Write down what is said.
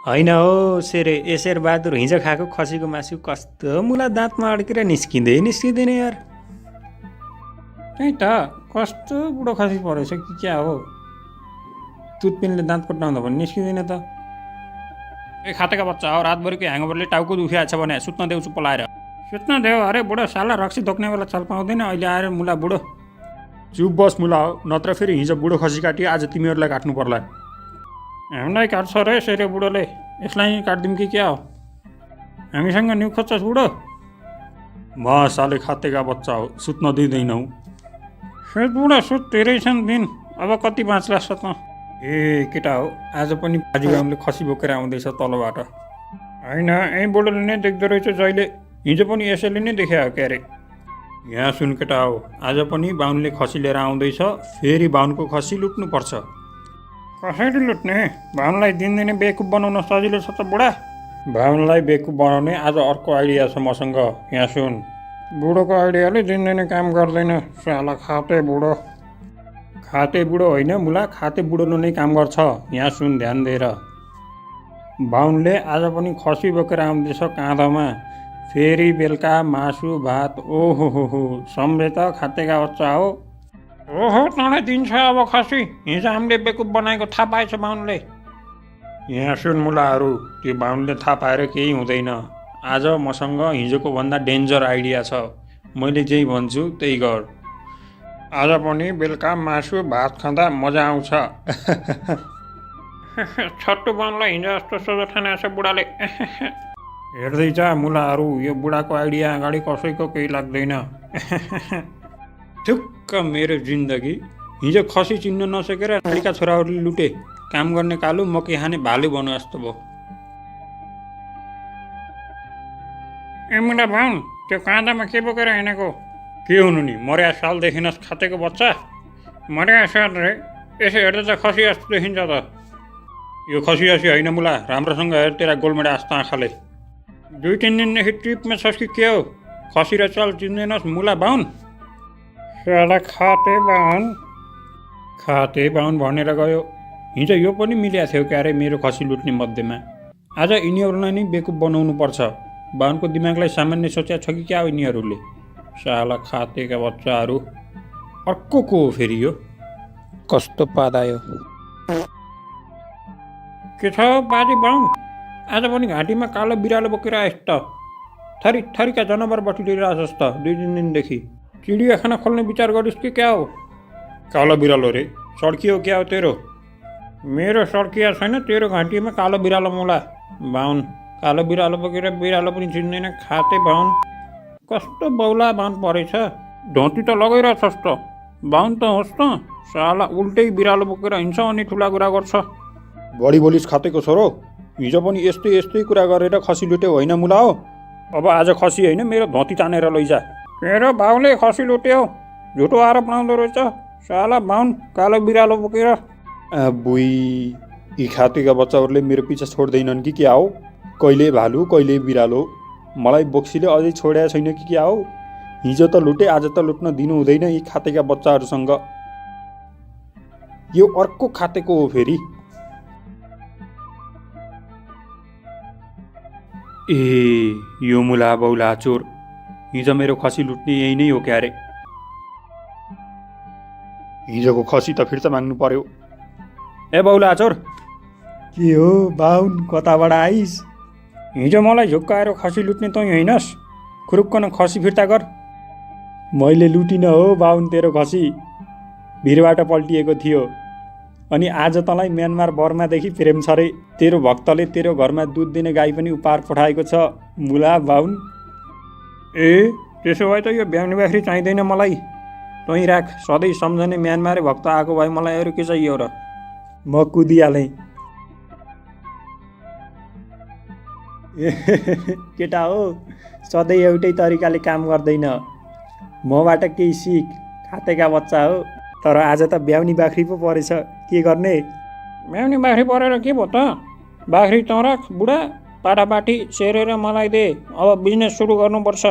होइन हो सेरे एसेर बहादुर हिजो खाएको खसीको मासु कस्तो मुला दाँतमा अड्केर निस्किँदैन यार। त्यही त कस्तो बुढो खसी परेछ कि क्या हो, तुतपिनले दाँत कोट्याउँदा पनि निस्किँदैन त। ए खातेका बच्चा हो, रातभरिको ह्याङओभरले टाउको दुखिएको छ भने सुत्न देऊ चुप्प लाएर। सुत्न देऊ अरे बुढो, साला रक्सी धोक्ने बेला चल पाउँदैन, अहिले आएर मुला बुढो। चुप बस मुला हो, नत्र फेरि हिजो बुढो खसी काटियो, आज तिमीहरूलाई काट्नु पर्ला। हामीलाई काट्छ रे सेरे बुढोले, यसलाई काटिदिउँ कि क्या हो? हामीसँग न्यु खोज्छस् बुढो? म साले खातेका बच्चा हो, सुत्न दिँदैनौ। सुत बुढो सुत, धेरै छन् दिन, अब कति बाँच्ला त? ए केटा हो, आज पनि बाजीगाउँले खसी बोकेर आउँदैछ तलबाट। होइन यहीँ बुढोले नै देख्दो रहेछ जहिले, हिजो पनि यसैले नै देखे हो क्यारे। यहाँ सुन केटा हो, आज पनि बाहुनले खसी लिएर आउँदैछ, फेरि बाहुनको खसी लुट्नुपर्छ। कसरी लुट्ने? बाहुनलाई दिनदिनै बेकुब बनाउन सजिलो छ त बुढा। बाहुनलाई बेकुब बनाउने आज अर्को आइडिया छ मसँग, यहाँ सुन। बुढोको आइडियाले दिनदिनै काम गर्दैन, साला खाते बुढो। खाते बुढो होइन मुला, खाते बुढोले नै काम गर्छ, यहाँ सुन ध्यान दिएर। बाहुनले आज पनि खसी बोकेर आउँदैछ काँधमा, फेरि बेलुका मासु भात, ओहो हो सम्झे त खातेका बच्चा हो। ओहो तँलाई दिन्छ अब खसी, हिजो हामीले बेकुब बनाएको थाहा पाएछ बाहुनले। यहाँ सुन मुलाहरू, त्यो बाहुनले थाहा पाएर केही हुँदैन। आज मसँग हिजोको भन्दा डेन्जर आइडिया छ, मैले जेही भन्छु त्यही गर। आज पनि बेलुका मासु भात खाँदा मजा आउँछ। छट्टु बाहुनलाई हिजो जस्तो सोझो ठाने छ बुढाले। हेर्दै जा मुलाहरू, यो बुढाको आइडिया अगाडि कसैको केही लाग्दैन। ठुक्क मेरो जिन्दगी, हिजो खसी चिन्न नसकेर नानीका छोराहरूले लुटे, काम गर्ने कालु मकै खाने भालु बनु जस्तो भयो। ए मुला बाहुन, त्यो काँधामा के बोकेर हिँडेको? के हुनु नि, मर्या साल देखिनस् खातेको बच्चा? मर्या साल रे, यसो हेर्दा त खसी जस्तो देखिन्छ त। यो खसी जसी होइन मुला, राम्रोसँग हेर, तेरा गोलमेडा जस्तो आँखाले। 2-3 दिनदेखि ट्रिपमा छस् कि के हो? खसी र चाल चिन्दैनस् मुला बाहुन? साला खाते बाहुन, खाते बाहुन भनेर गयो। हिजो यो पनि मिलेको थियो क्यारे मेरो खसी लुट्ने मध्येमा। आज यिनीहरूलाई नै बेकुब बनाउनु पर्छ। बाहुनको दिमागलाई सामान्य सोच्या छ कि क्या हो यिनीहरूले? साला खातेका बच्चाहरू, अर्को को हो फेरि यो? कस्तो पादायो के छ बाजे बाहुन? आज पनि घाँटीमा कालो बिरालो बोकेर आएस् त? थरी थरीका जनावर बटुलेर आएछस् त 2-3 दिनदेखि। चिडियाखाना खोल्ने विचार गरिस् कि क्या हो? कालो बिरालो रे, सड्कियो क्या हो तेरो? मेरो सड्किया छैन, तेरो घाँटीमा कालो बिरालो मुला बाहुन। कालो बिरालो बोकेर बिरालो पनि चिन्दैन खाते बाहुन। कस्तो बौला बाहुन परेछ, धोती त लगाइरहेछस् त, बाहुन त होस् त, साला उल्टै बिरालो बोकेर हिँड्छ अनि ठुला कुरा गर्छ। बढी बोलिस् खातेको छोरो, हिजो पनि यस्तै यस्तै कुरा गरेर खसी लुट्यो होइन मुला हो? अब आज खसी होइन, मेरो धोती तानेर लैजा। मेरो बाउले खसी लुट्यो, झुटो आरोप लाउँदो रहेछ साला बाहुन कालो बिरालो बोकेर। बुई, यी खातेका बच्चाहरूले मेरो पिछा छोड्दैनन् कि क्या हो? कहिले भालु कहिले बिरालो, मलाई बोक्सीले अझै छोड्या छैन कि क्या हो? हिजो त लुटे, आज त लुट्न दिनु हुँदैन यी खातेका बच्चाहरूसँग। यो अर्को खातेको हो फेरि। ए यो मुला बौला चोर, हिजो मेरो खसी लुट्ने यही नै हो क्यारे। हिजोको खसी त फिर्ता माग्नु पर्यो। ए बौला चोर, के हो बाहुन, कताबाट आइस? हिजो मलाई झुक्काएर खसी लुट्ने तँ होइनस्, खुरुक्कन खसी फिर्ता गर। मैले लुटिन हो बाहुन तेरो खसी, भिरबाट पल्टिएको थियो। अनि आज तँलाई म्यानमार बर्मादेखि प्रेम छ रे, तेरो भक्तले तेरो घरमा दुध दिने गाई पनि उपहार पठाएको छ मुला बाहुन। ए त्यसो भए त यो ब्याउनी बाख्री चाहिँदैन मलाई, तँ राख, सधैँ सम्झने म्यानमारे भक्त आएको भए मलाई अरू के चाहियो र? म कुदिहालेँ। केटा हो, सधैँ एउटै तरिकाले काम गर्दैन, मबाट केही सिक, खातेका बच्चा हो। तर आज त ब्याउनी बाख्री पो परेछ, के गर्ने? ब्याउनी बाख्री परेर के भयो त? बाख्री तँ राख बुढा, पाटापाटी सेरेर मलाई दे, अब बिजनेस सुरु गर्नुपर्छ।